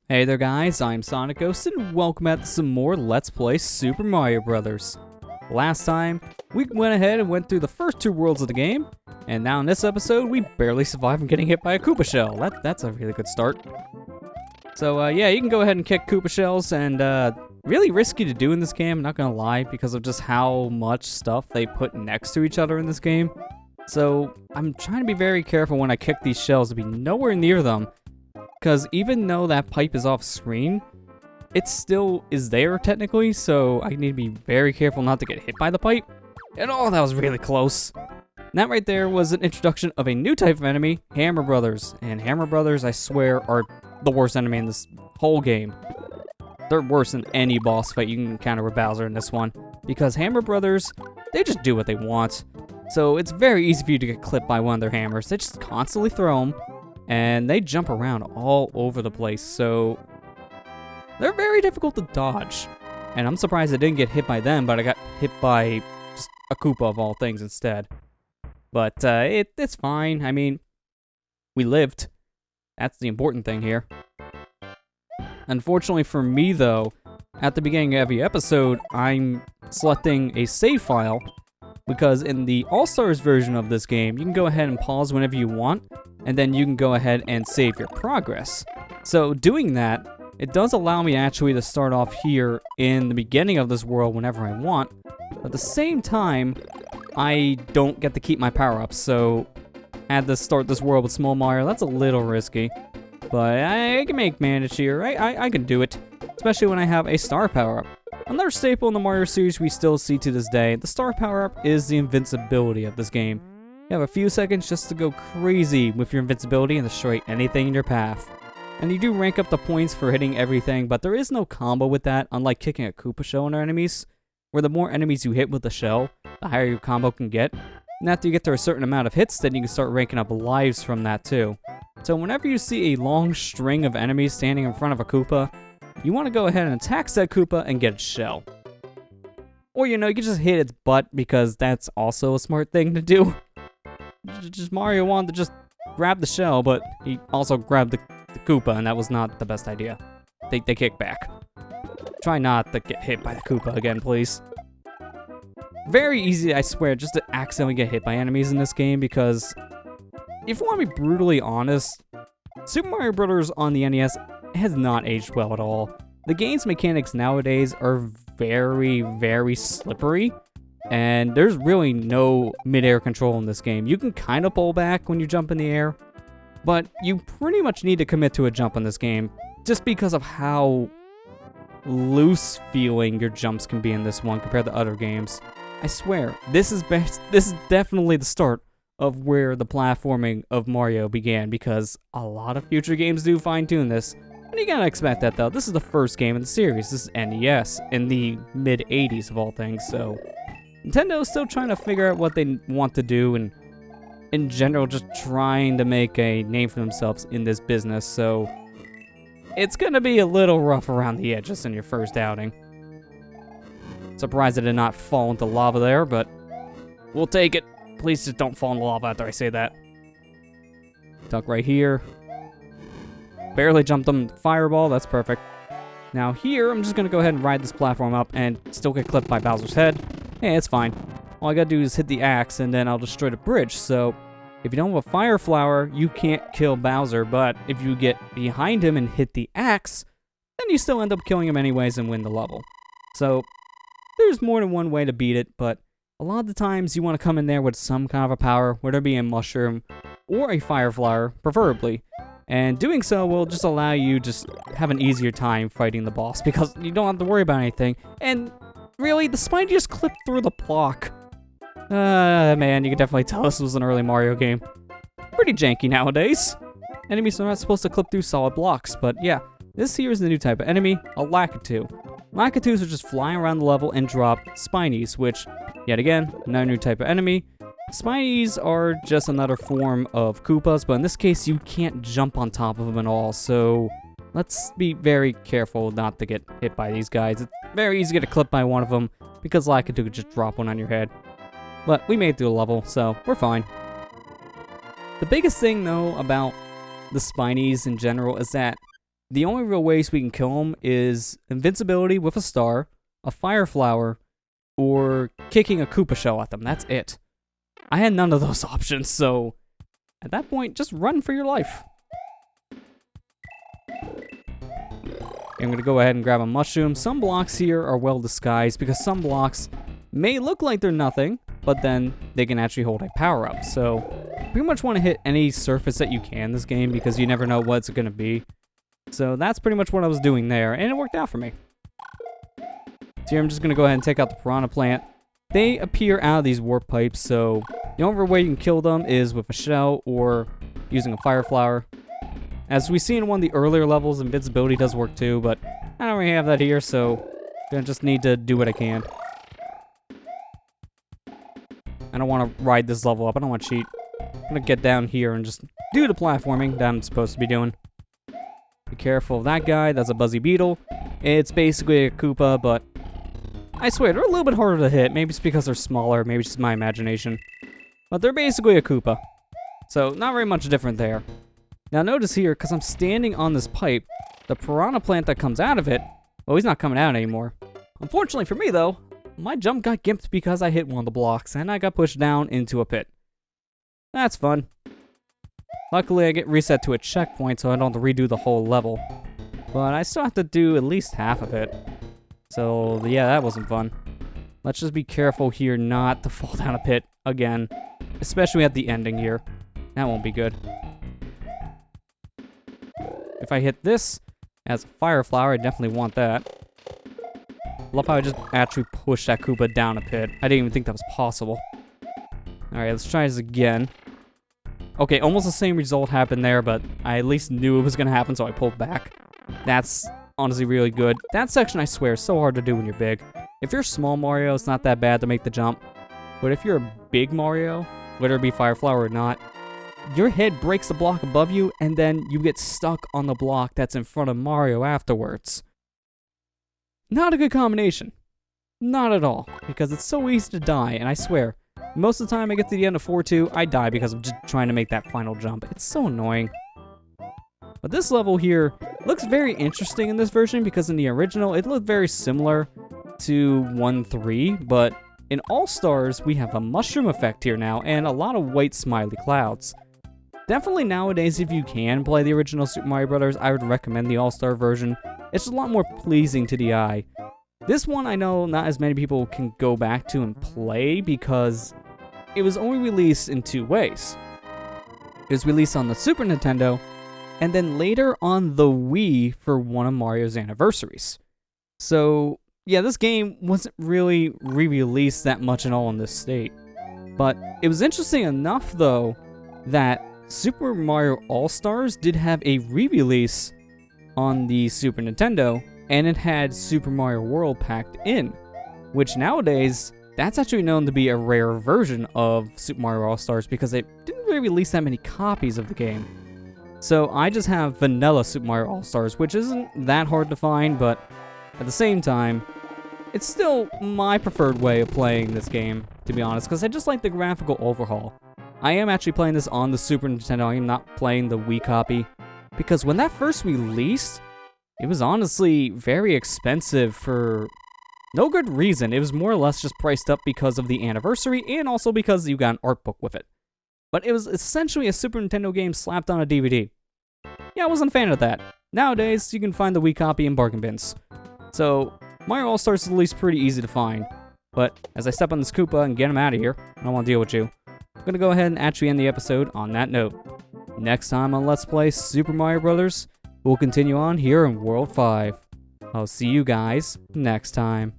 Hey there guys, I'm SonicGhost and welcome back to some more Let's Play Super Mario Bros. Last time, we went ahead and went through the first two worlds of the game, and now in this episode, we barely survived from getting hit by a Koopa shell. That's a really good start. So yeah, you can go ahead and kick Koopa shells, and really risky to do in this game, I'm not gonna lie, because of just how much stuff they put next to each other in this game. So I'm trying to be very careful when I kick these shells to be nowhere near them, because even though that pipe is off screen, it still is there technically, so I need to be very careful not to get hit by the pipe. And oh, that was really close. And that right there was an introduction of a new type of enemy, Hammer Brothers. And Hammer Brothers, I swear, are the worst enemy in this whole game. They're worse than any boss fight you can encounter with Bowser in this one, because Hammer Brothers, they just do what they want. So it's very easy for you to get clipped by one of their hammers. They just constantly throw them, and they jump around all over the place, so they're very difficult to dodge. And I'm surprised I didn't get hit by them, but I got hit by just a Koopa of all things instead. But it's fine. I mean, we lived. That's the important thing here. Unfortunately for me, though, at the beginning of every episode, I'm selecting a save file, because in the All-Stars version of this game, you can go ahead and pause whenever you want, and then you can go ahead and save your progress. So doing that, it does allow me actually to start off here in the beginning of this world whenever I want, but at the same time, I don't get to keep my power-ups, so I had to start this world with Small Mario. That's a little risky, but I can manage here. I can do it, especially when I have a star power-up. Another staple in the Mario series we still see to this day, the star power-up is the invincibility of this game. You have a few seconds just to go crazy with your invincibility and destroy anything in your path. And you do rank up the points for hitting everything, but there is no combo with that, unlike kicking a Koopa shell on our enemies, where the more enemies you hit with the shell, the higher your combo can get. And after you get to a certain amount of hits, then you can start ranking up lives from that too. So whenever you see a long string of enemies standing in front of a Koopa, you want to go ahead and attack said Koopa and get its shell. Or, you know, you can just hit its butt, because that's also a smart thing to do. Just Mario wanted to just grab the shell, but he also grabbed the Koopa, and that was not the best idea. They kick back. Try not to get hit by the Koopa again, please. Very easy, I swear, just to accidentally get hit by enemies in this game, because if you want to be brutally honest, Super Mario Bros. On the NES has not aged well at all. The game's mechanics nowadays are very, very slippery, and there's really no mid-air control in this game. You can kind of pull back when you jump in the air, but you pretty much need to commit to a jump in this game, just because of how loose feeling your jumps can be in this one compared to other games. I swear, this is definitely the start of where the platforming of Mario began, because a lot of future games do fine-tune this. And you gotta expect that, though. This is the first game in the series. This is NES in the mid-80s of all things, so Nintendo is still trying to figure out what they want to do, and in general, just trying to make a name for themselves in this business, so it's gonna be a little rough around the edges in your first outing. Surprised I did not fall into lava there, but we'll take it. Please just don't fall in the lava after I say that. Duck right here. Barely jumped them. Fireball, that's perfect. Now here, I'm just going to go ahead and ride this platform up and still get clipped by Bowser's head. Hey, it's fine. All I got to do is hit the axe, and then I'll destroy the bridge. So if you don't have a fire flower, you can't kill Bowser, but if you get behind him and hit the axe, then you still end up killing him anyways and win the level. So there's more than one way to beat it, but a lot of the times you want to come in there with some kind of a power, whether it be a mushroom or a fire flower, preferably. And doing so will just allow you just have an easier time fighting the boss, because you don't have to worry about anything. And really, the Spiny just clipped through the block. Man, you can definitely tell this was an early Mario game. Pretty janky nowadays. Enemies are not supposed to clip through solid blocks, but yeah. This here is the new type of enemy, a Lakitu. Lakitu's are just flying around the level and drop Spinies, which, yet again, another new type of enemy. Spinies are just another form of Koopas, but in this case, you can't jump on top of them at all, so let's be very careful not to get hit by these guys. It's very easy to get clipped by one of them, because Lakitu could just drop one on your head. But we made it through the level, so we're fine. The biggest thing, though, about the Spinies in general is that the only real ways we can kill him is invincibility with a star, a fire flower, or kicking a Koopa shell at them. That's it. I had none of those options, so at that point, just run for your life. I'm going to go ahead and grab a mushroom. Some blocks here are well disguised because some blocks may look like they're nothing, but then they can actually hold a power-up. So pretty much want to hit any surface that you can in this game because you never know what it's going to be. So that's pretty much what I was doing there, and it worked out for me. So here I'm just going to go ahead and take out the piranha plant. They appear out of these warp pipes, so the only way you can kill them is with a shell or using a fire flower. As we see in one of the earlier levels, invincibility does work too, but I don't really have that here, so I'm gonna just need to do what I can. I don't want to ride this level up. I don't want to cheat. I'm gonna get down here and just do the platforming that I'm supposed to be doing. Be careful of that guy. That's a Buzzy Beetle. It's basically a Koopa, but I swear, they're a little bit harder to hit. Maybe it's because they're smaller. Maybe it's just my imagination. But they're basically a Koopa. So, not very much different there. Now, notice here, because I'm standing on this pipe, the piranha plant that comes out of it, well, he's not coming out anymore. Unfortunately for me, though, my jump got gimped because I hit one of the blocks, and I got pushed down into a pit. That's fun. Luckily, I get reset to a checkpoint, so I don't have to redo the whole level. But I still have to do at least half of it. So, yeah, that wasn't fun. Let's just be careful here not to fall down a pit again. Especially at the ending here. That won't be good. If I hit this as a fire flower, I definitely want that. Love how I just actually pushed that Koopa down a pit. I didn't even think that was possible. Alright, let's try this again. Okay, almost the same result happened there, but I at least knew it was going to happen, so I pulled back. That's honestly really good. That section, I swear, is so hard to do when you're big. If you're small Mario, it's not that bad to make the jump. But if you're a big Mario, whether it be fire flower or not, your head breaks the block above you, and then you get stuck on the block that's in front of Mario afterwards. Not a good combination. Not at all, because it's so easy to die, and I swear, most of the time I get to the end of 4-2, I die because I'm just trying to make that final jump. It's so annoying. But this level here looks very interesting in this version because in the original, it looked very similar to 1-3, but in All-Stars, we have a mushroom effect here now and a lot of white smiley clouds. Definitely nowadays, if you can play the original Super Mario Bros., I would recommend the All-Star version. It's a lot more pleasing to the eye. This one, I know not as many people can go back to and play because it was only released in two ways. It was released on the Super Nintendo, and then later on the Wii for one of Mario's anniversaries. So, yeah, this game wasn't really re-released that much at all in this state. But it was interesting enough, though, that Super Mario All-Stars did have a re-release on the Super Nintendo, and it had Super Mario World packed in, which nowadays, that's actually known to be a rare version of Super Mario All-Stars because they didn't really release that many copies of the game. So I just have vanilla Super Mario All-Stars, which isn't that hard to find, but at the same time, it's still my preferred way of playing this game, to be honest, because I just like the graphical overhaul. I am actually playing this on the Super Nintendo. I am not playing the Wii copy, because when that first released, it was honestly very expensive for no good reason. It was more or less just priced up because of the anniversary and also because you got an art book with it. But it was essentially a Super Nintendo game slapped on a DVD. Yeah, I wasn't a fan of that. Nowadays, you can find the Wii copy in bargain bins. So, Mario All-Stars is at least pretty easy to find. But as I step on this Koopa and get him out of here, I don't want to deal with you. I'm going to go ahead and actually end the episode on that note. Next time on Let's Play Super Mario Bros., we'll continue on here in World 5. I'll see you guys next time.